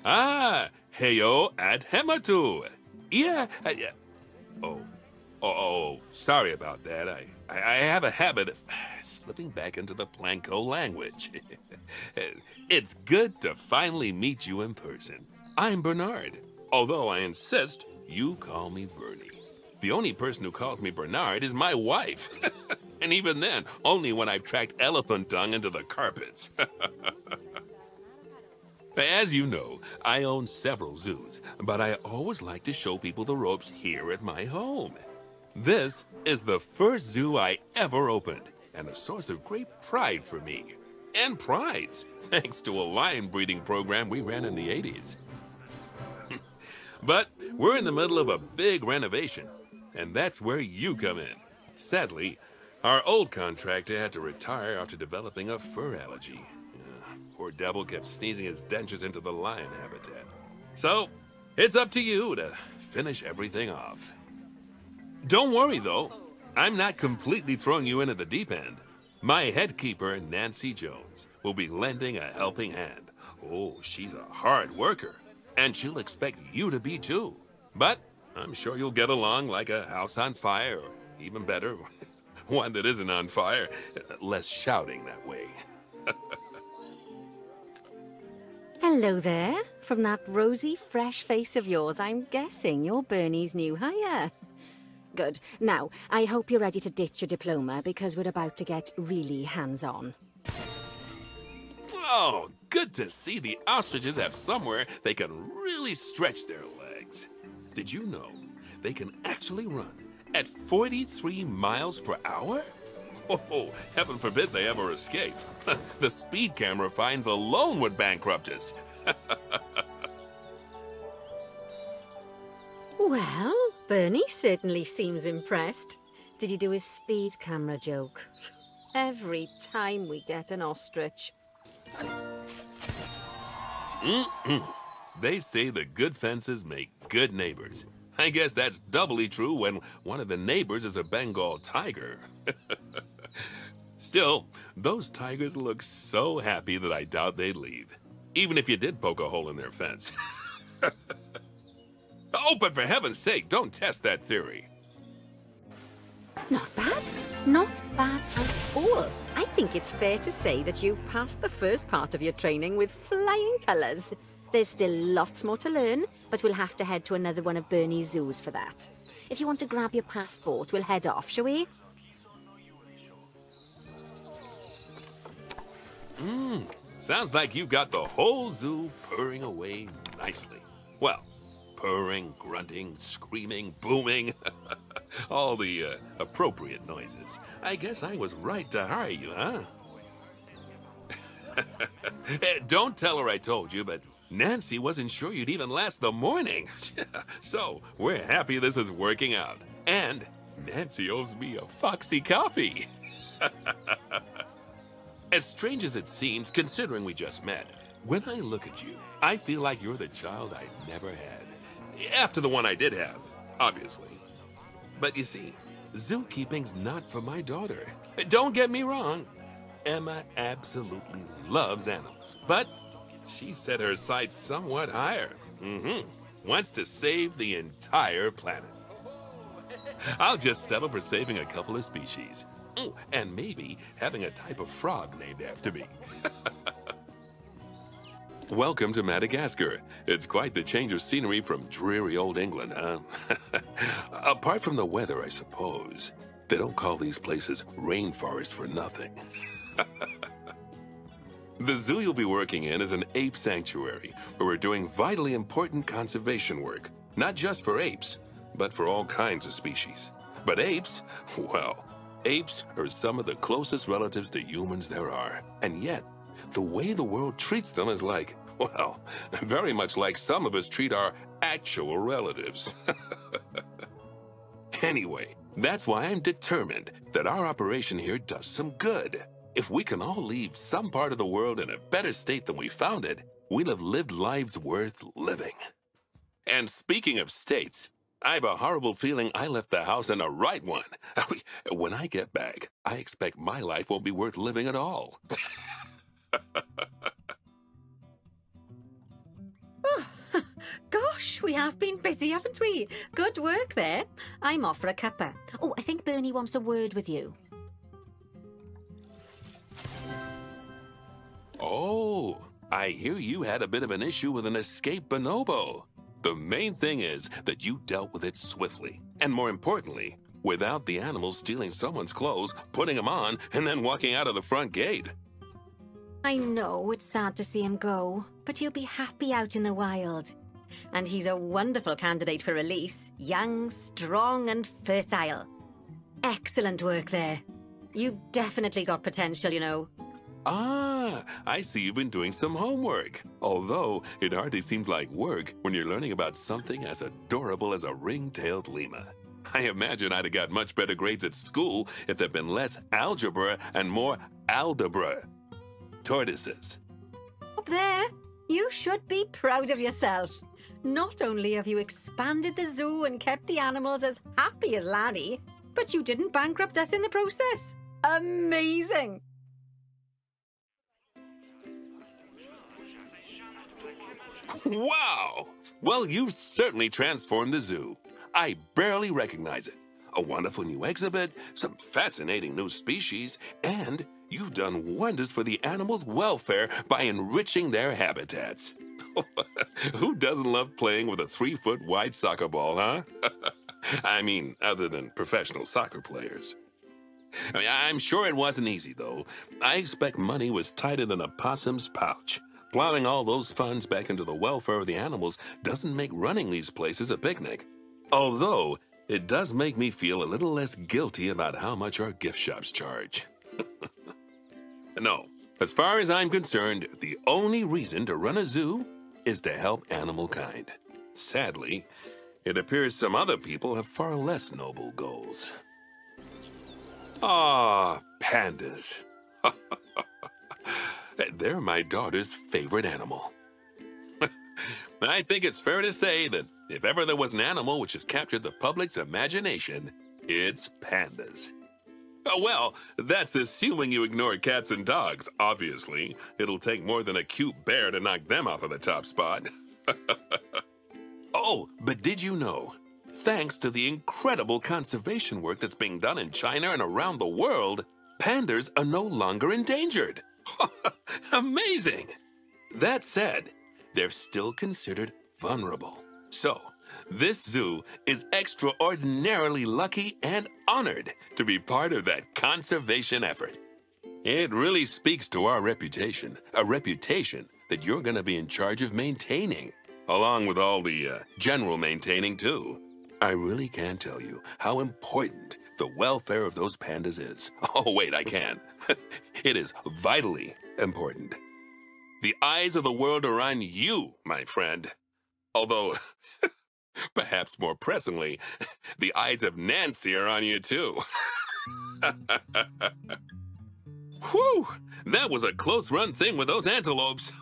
Ah, heyo at Hematu. Yeah, yeah. Oh, sorry about that. I have a habit of slipping back into the Planko language. It's good to finally meet you in person. I'm Bernard, although I insist you call me Bernie. The only person who calls me Bernard is my wife. And even then, only when I've tracked elephant dung into the carpets. As you know, I own several zoos, but I always like to show people the ropes here at my home. This is the first zoo I ever opened, and a source of great pride for me. And prides, thanks to a lion breeding program we ran in the 80s. But we're in the middle of a big renovation, and that's where you come in. Sadly, our old contractor had to retire after developing a fur allergy. Poor devil kept sneezing his dentures into the lion habitat. So, it's up to you to finish everything off. Don't worry, though. I'm not completely throwing you in at the deep end. My head keeper, Nancy Jones, will be lending a helping hand. Oh, she's a hard worker, and she'll expect you to be too. But I'm sure you'll get along like a house on fire, or even better, one that isn't on fire. Less shouting that way. Hello there. From that rosy, fresh face of yours, I'm guessing you're Bernie's new hire. Good. Now, I hope you're ready to ditch your diploma because we're about to get really hands-on. Oh, good to see the ostriches have somewhere they can really stretch their legs. Did you know they can actually run at 43 miles per hour? Oh, heaven forbid they ever escape. The speed camera fines alone would bankrupt us. Well, Bernie certainly seems impressed. Did you do his speed camera joke? Every time we get an ostrich. They say the good fences make good neighbors. I guess that's doubly true when one of the neighbors is a Bengal tiger. Still, those tigers look so happy that I doubt they'd leave, even if you did poke a hole in their fence. Oh, but for heaven's sake, don't test that theory. Not bad. Not bad at all. I think it's fair to say that you've passed the first part of your training with flying colours. There's still lots more to learn, but we'll have to head to another one of Bernie's zoos for that. If you want to grab your passport, we'll head off, shall we? Sounds like you've got the whole zoo purring away nicely. Well, purring, grunting, screaming, booming. All the appropriate noises. I guess I was right to hire you, huh? Don't tell her I told you, but Nancy wasn't sure you'd even last the morning. So, we're happy this is working out. And Nancy owes me a foxy coffee. As strange as it seems, considering we just met, when I look at you, I feel like you're the child I never had. After the one I did have, obviously. But you see, zookeeping's not for my daughter. Don't get me wrong. Emma absolutely loves animals, but she set her sights somewhat higher. Wants to save the entire planet. I'll just settle for saving a couple of species. And maybe having a type of frog named after me. Welcome to Madagascar. It's quite the change of scenery from dreary old England, huh? Apart from the weather, I suppose. They don't call these places rainforests for nothing. The zoo you'll be working in is an ape sanctuary, where we're doing vitally important conservation work. Not just for apes, but for all kinds of species. But apes, well, apes are some of the closest relatives to humans there are. And yet, the way the world treats them is like, well, very much like some of us treat our actual relatives. Anyway, that's why I'm determined that our operation here does some good. If we can all leave some part of the world in a better state than we found it, we'll have lived lives worth living. And speaking of states, I have a horrible feeling I left the house in the right one. When I get back, I expect my life won't be worth living at all. Gosh, we have been busy, haven't we? Good work there. I'm off for a cuppa. Oh, I think Bernie wants a word with you. Oh, I hear you had a bit of an issue with an escaped bonobo. The main thing is that you dealt with it swiftly, and more importantly, without the animal stealing someone's clothes, putting them on, and then walking out of the front gate. I know it's sad to see him go, but he'll be happy out in the wild. And he's a wonderful candidate for release. Young, strong, and fertile. Excellent work there. You've definitely got potential, you know. Ah, I see you've been doing some homework. Although, it hardly seems like work when you're learning about something as adorable as a ring-tailed lemur. I imagine I'd have got much better grades at school if there'd been less algebra and more aldebra. Tortoises. Up there, you should be proud of yourself. Not only have you expanded the zoo and kept the animals as happy as Larry, but you didn't bankrupt us in the process. Amazing! Wow! Well, you've certainly transformed the zoo. I barely recognize it. A wonderful new exhibit, some fascinating new species, and you've done wonders for the animals' welfare by enriching their habitats. Who doesn't love playing with a 3-foot wide soccer ball, huh? I mean, other than professional soccer players. I'm sure it wasn't easy, though. I expect money was tighter than a possum's pouch. Plowing all those funds back into the welfare of the animals doesn't make running these places a picnic. Although, it does make me feel a little less guilty about how much our gift shops charge. No, as far as I'm concerned, the only reason to run a zoo is to help animal kind. Sadly, it appears some other people have far less noble goals. Ah, pandas. They're my daughter's favorite animal. I think it's fair to say that if ever there was an animal which has captured the public's imagination, it's pandas. Oh, well, that's assuming you ignore cats and dogs, obviously. It'll take more than a cute bear to knock them off of the top spot. Oh, but did you know, thanks to the incredible conservation work that's being done in China and around the world, pandas are no longer endangered. Amazing! That said, they're still considered vulnerable. So, this zoo is extraordinarily lucky and honored to be part of that conservation effort. It really speaks to our reputation, a reputation that you're going to be in charge of maintaining, along with all the general maintaining, too. I really can't tell you how important the welfare of those pandas is. Oh, wait, I can. It is vitally important. The eyes of the world are on you, my friend. Although, perhaps more pressingly, the eyes of Nancy are on you, too. Whew! That was a close-run thing with those antelopes.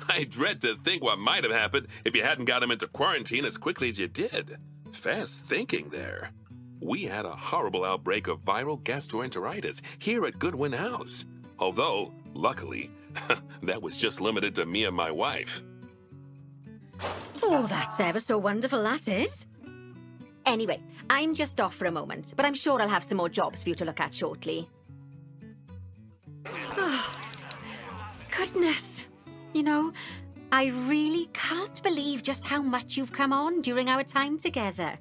I dread to think what might have happened if you hadn't got them into quarantine as quickly as you did. Fast thinking there. We had a horrible outbreak of viral gastroenteritis here at Goodwin House. Although, luckily, that was just limited to me and my wife. Oh, that's ever so wonderful, that is. Anyway, I'm just off for a moment, but I'm sure I'll have some more jobs for you to look at shortly. Oh, goodness. You know, I really can't believe just how much you've come on during our time together.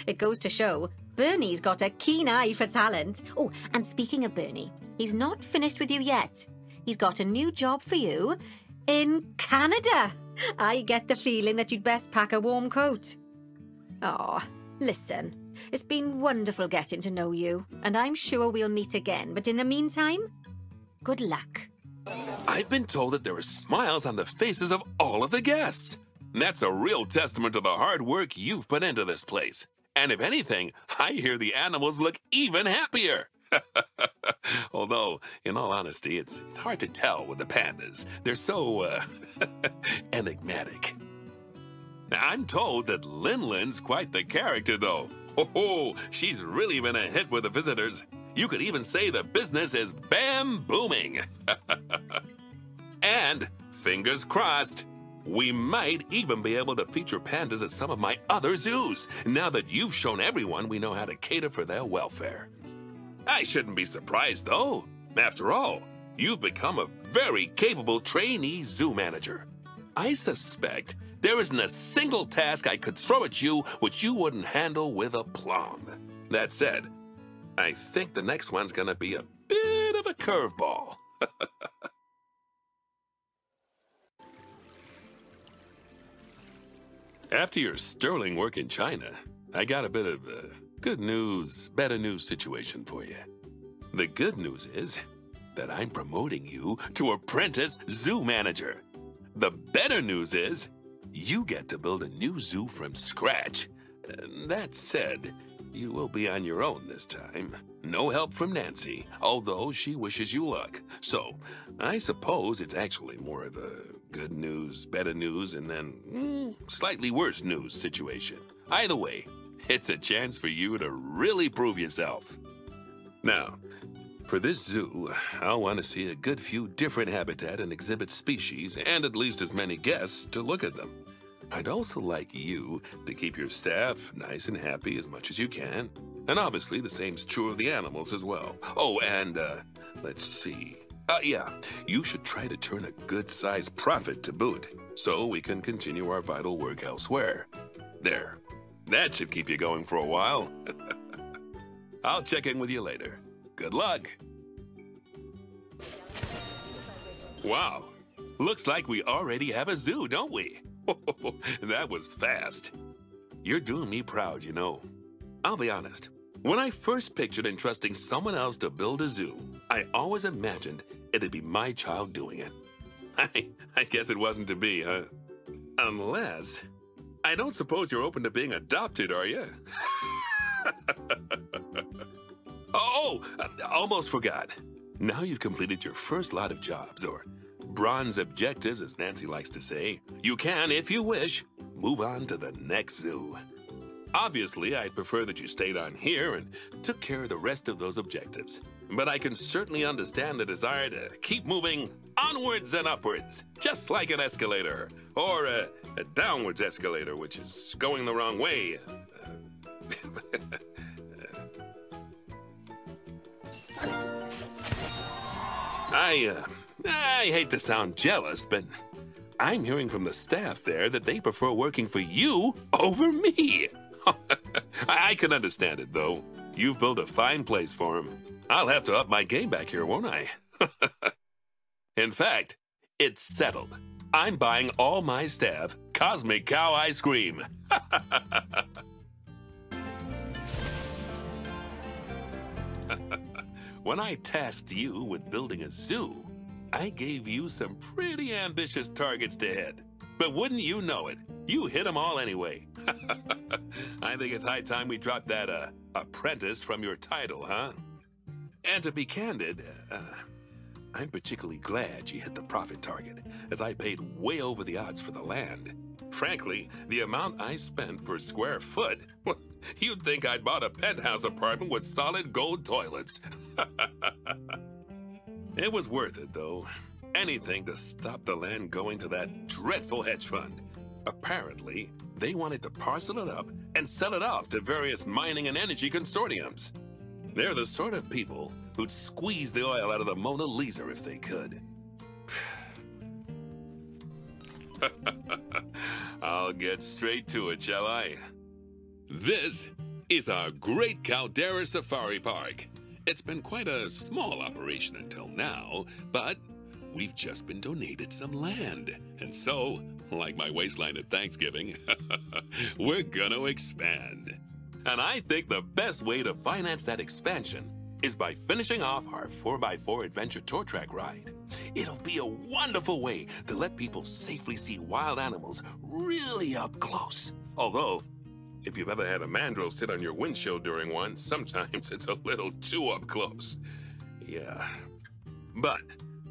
It goes to show, Bernie's got a keen eye for talent. Oh, and speaking of Bernie, he's not finished with you yet. He's got a new job for you in Canada. I get the feeling that you'd best pack a warm coat. Oh, listen, it's been wonderful getting to know you, and I'm sure we'll meet again. But in the meantime, good luck. I've been told that there are smiles on the faces of all of the guests. That's a real testament to the hard work you've put into this place. And if anything, I hear the animals look even happier. Although, in all honesty, it's hard to tell with the pandas. They're so, enigmatic. Now, I'm told that Lin-Lin's quite the character, though. Oh, she's really been a hit with the visitors. You could even say the business is bam-booming. And, fingers crossed, We might even be able to feature pandas at some of my other zoos, now that you've shown everyone we know how to cater for their welfare. I shouldn't be surprised, though. After all, you've become a very capable trainee zoo manager. I suspect there isn't a single task I could throw at you which you wouldn't handle with aplomb. That said, I think the next one's gonna be a bit of a curveball. After your sterling work in China, I got a bit of a good news, better news situation for you. The good news is that I'm promoting you to apprentice zoo manager. The better news is you get to build a new zoo from scratch. That said, you will be on your own this time. No help from Nancy, although she wishes you luck. So, I suppose it's actually more of a good news, better news, and then slightly worse news situation. Either way, it's a chance for you to really prove yourself. Now, for this zoo, I'll want to see a good few different habitat and exhibit species, and at least as many guests to look at them. I'd also like you to keep your staff nice and happy as much as you can. And obviously, the same's true of the animals as well. Oh, and, let's see. Yeah, you should try to turn a good-sized profit to boot, so we can continue our vital work elsewhere. There. That should keep you going for a while. I'll check in with you later. Good luck. Wow. Looks like we already have a zoo, don't we? That was fast. You're doing me proud, you know. I'll be honest. When I first pictured entrusting someone else to build a zoo, I always imagined it'd be my child doing it. I guess it wasn't to be, huh? Unless... I don't suppose you're open to being adopted, are you? Almost forgot. Now you've completed your first lot of jobs, or bronze objectives, as Nancy likes to say, you can, if you wish, move on to the next zoo. Obviously, I'd prefer that you stayed on here and took care of the rest of those objectives. But I can certainly understand the desire to keep moving onwards and upwards, just like an escalator, or a downwards escalator, which is going the wrong way. I hate to sound jealous, but I'm hearing from the staff there that they prefer working for you over me. I can understand it, though. You've built a fine place for them. I'll have to up my game back here, won't I? In fact, it's settled. I'm buying all my staff Cosmic Cow ice cream. When I tasked you with building a zoo, I gave you some pretty ambitious targets to hit. But wouldn't you know it, you hit them all anyway. I think it's high time we dropped that apprentice from your title, huh? And to be candid, I'm particularly glad you hit the profit target, as I paid way over the odds for the land. Frankly, the amount I spent per square foot, you'd think I'd bought a penthouse apartment with solid gold toilets. It was worth it, though. Anything to stop the land going to that dreadful hedge fund. Apparently, they wanted to parcel it up and sell it off to various mining and energy consortiums. They're the sort of people who'd squeeze the oil out of the Mona Lisa if they could. I'll get straight to it, shall I? This is our Great Caldera Safari Park. It's been quite a small operation until now, but we've just been donated some land. And so, like my waistline at Thanksgiving, we're gonna expand. And I think the best way to finance that expansion is by finishing off our 4x4 adventure tour track ride. It'll be a wonderful way to let people safely see wild animals really up close. Although, if you've ever had a mandrill sit on your windshield during one, sometimes it's a little too up close. Yeah. But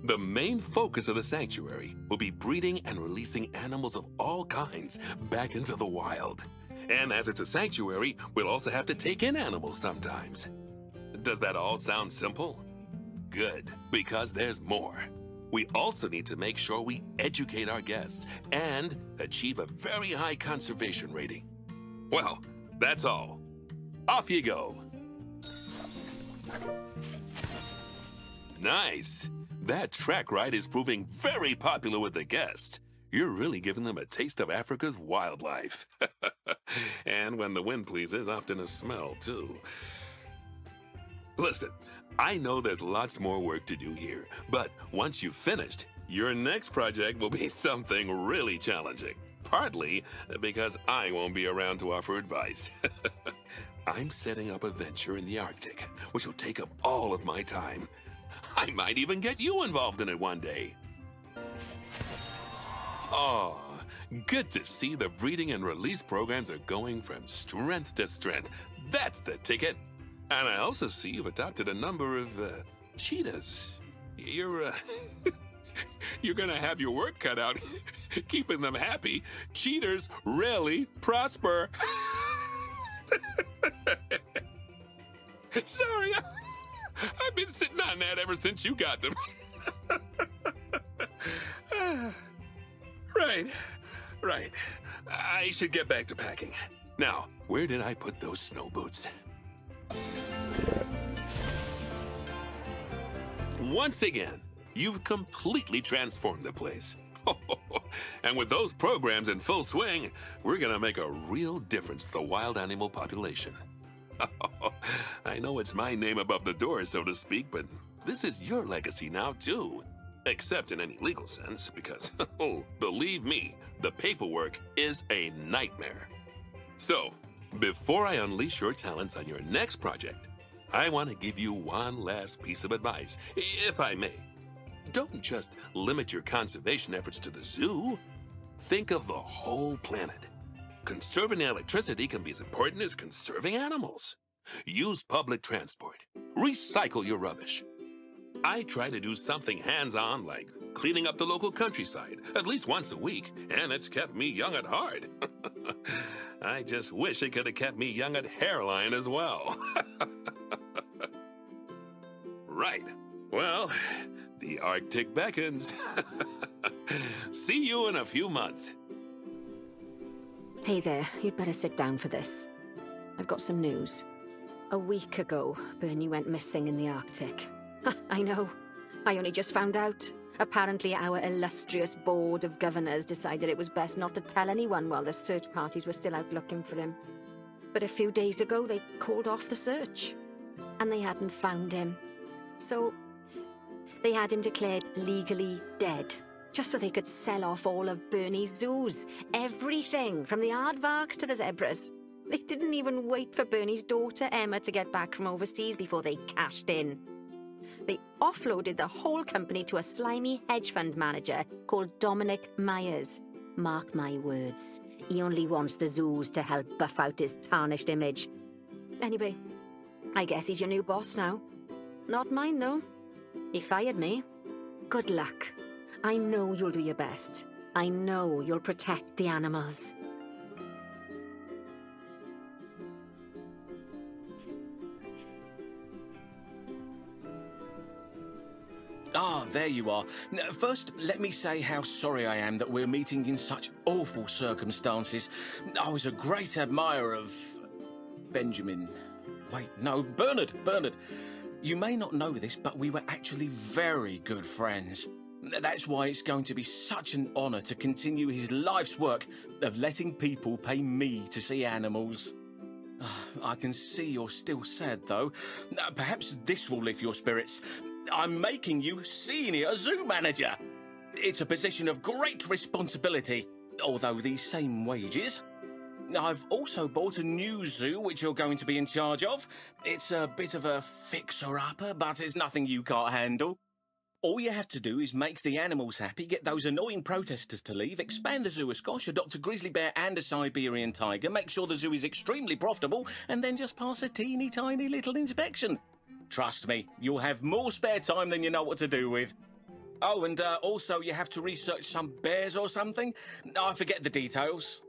the main focus of the sanctuary will be breeding and releasing animals of all kinds back into the wild. And as it's a sanctuary, we'll also have to take in animals sometimes. Does that all sound simple? Good, because there's more. We also need to make sure we educate our guests and achieve a very high conservation rating. Well, that's all. Off you go. Nice. That track ride is proving very popular with the guests. You're really giving them a taste of Africa's wildlife. And when the wind pleases, often a smell, too. Listen, I know there's lots more work to do here, but once you've finished, your next project will be something really challenging. Partly because I won't be around to offer advice. I'm setting up a venture in the Arctic, which will take up all of my time. I might even get you involved in it one day. Oh, good to see the breeding and release programs are going from strength to strength. That's the ticket. And I also see you've adopted a number of cheetahs. You're you're gonna have your work cut out keeping them happy. Cheaters rarely prosper. Sorry, I've been sitting on that ever since you got them. Right. I should get back to packing. Now, where did I put those snow boots? Once again, you've completely transformed the place. And with those programs in full swing, we're gonna make a real difference to the wild animal population. I know it's my name above the door, so to speak, but this is your legacy now, too. Except in any legal sense, because, believe me, the paperwork is a nightmare. So, before I unleash your talents on your next project, I want to give you one last piece of advice, if I may. Don't just limit your conservation efforts to the zoo. Think of the whole planet. Conserving electricity can be as important as conserving animals. Use public transport. Recycle your rubbish. I try to do something hands-on, like cleaning up the local countryside, at least once a week, and it's kept me young at heart. I just wish it could have kept me young at hairline as well. Right. Well, the Arctic beckons. See you in a few months. Hey there, you'd better sit down for this. I've got some news. A week ago, Bernie went missing in the Arctic. I know. I only just found out. Apparently, our illustrious board of governors decided it was best not to tell anyone while the search parties were still out looking for him. But a few days ago, they called off the search. And they hadn't found him. So, they had him declared legally dead. Just so they could sell off all of Bernie's zoos. Everything, from the aardvarks to the zebras. They didn't even wait for Bernie's daughter, Emma, to get back from overseas before they cashed in. They offloaded the whole company to a slimy hedge fund manager called Dominic Myers. Mark my words, he only wants the zoos to help buff out his tarnished image. Anyway, I guess he's your new boss now. Not mine, though. He fired me. Good luck. I know you'll do your best. I know you'll protect the animals. Ah, there you are. Now, first, let me say how sorry I am that we're meeting in such awful circumstances. I was a great admirer of... Benjamin. Wait, no, Bernard. You may not know this, but we were actually very good friends. That's why it's going to be such an honor to continue his life's work of letting people pay me to see animals. I can see you're still sad, though. Perhaps this will lift your spirits. I'm making you senior zoo manager. It's a position of great responsibility, although the same wages. I've also bought a new zoo which you're going to be in charge of. It's a bit of a fixer-upper, but it's nothing you can't handle. All you have to do is make the animals happy, get those annoying protesters to leave, expand the zoo a Scosh, adopt a grizzly bear and a Siberian tiger, make sure the zoo is extremely profitable, and then just pass a teeny tiny little inspection. Trust me, you'll have more spare time than you know what to do with. Oh, and also you have to research some bears or something. I forget the details.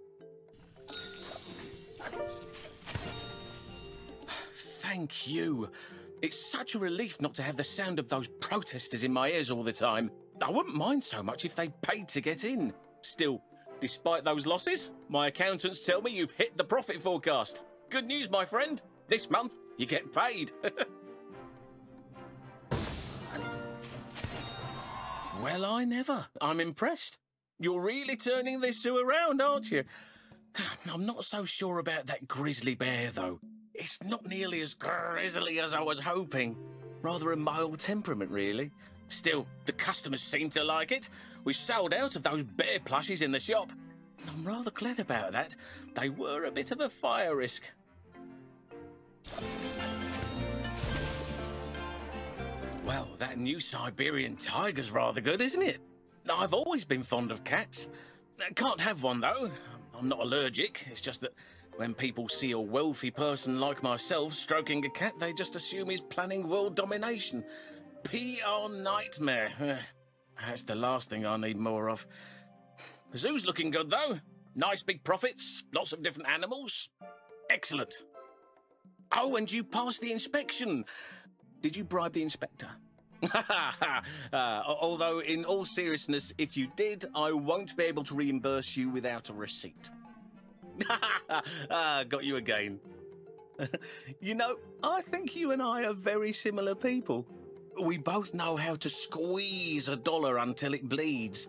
Thank you. It's such a relief not to have the sound of those protesters in my ears all the time. I wouldn't mind so much if they paid to get in. Still, despite those losses, my accountants tell me you've hit the profit forecast. Good news, my friend. This month, you get paid. Well, I never. I'm impressed. You're really turning this zoo around, aren't you? I'm not so sure about that grizzly bear, though. It's not nearly as grizzly as I was hoping. Rather a mild temperament, really. Still, the customers seem to like it. We've sold out of those bear plushies in the shop. I'm rather glad about that. They were a bit of a fire risk. Well, that new Siberian tiger's rather good, isn't it? I've always been fond of cats. Can't have one, though. I'm not allergic. It's just that when people see a wealthy person like myself stroking a cat, they just assume he's planning world domination. PR nightmare. That's the last thing I need more of. The zoo's looking good, though. Nice big profits, lots of different animals. Excellent. Oh, and you passed the inspection. Did you bribe the inspector? Although, in all seriousness, if you did, I won't be able to reimburse you without a receipt. Got you again. You know, I think you and I are very similar people. We both know how to squeeze a dollar until it bleeds.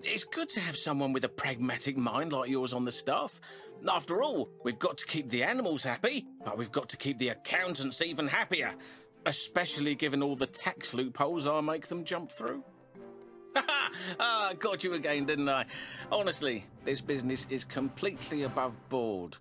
It's good to have someone with a pragmatic mind like yours on the staff. After all, we've got to keep the animals happy, but we've got to keep the accountants even happier. Especially given all the tax loopholes I make them jump through. Got you again, didn't I? Honestly, this business is completely above board.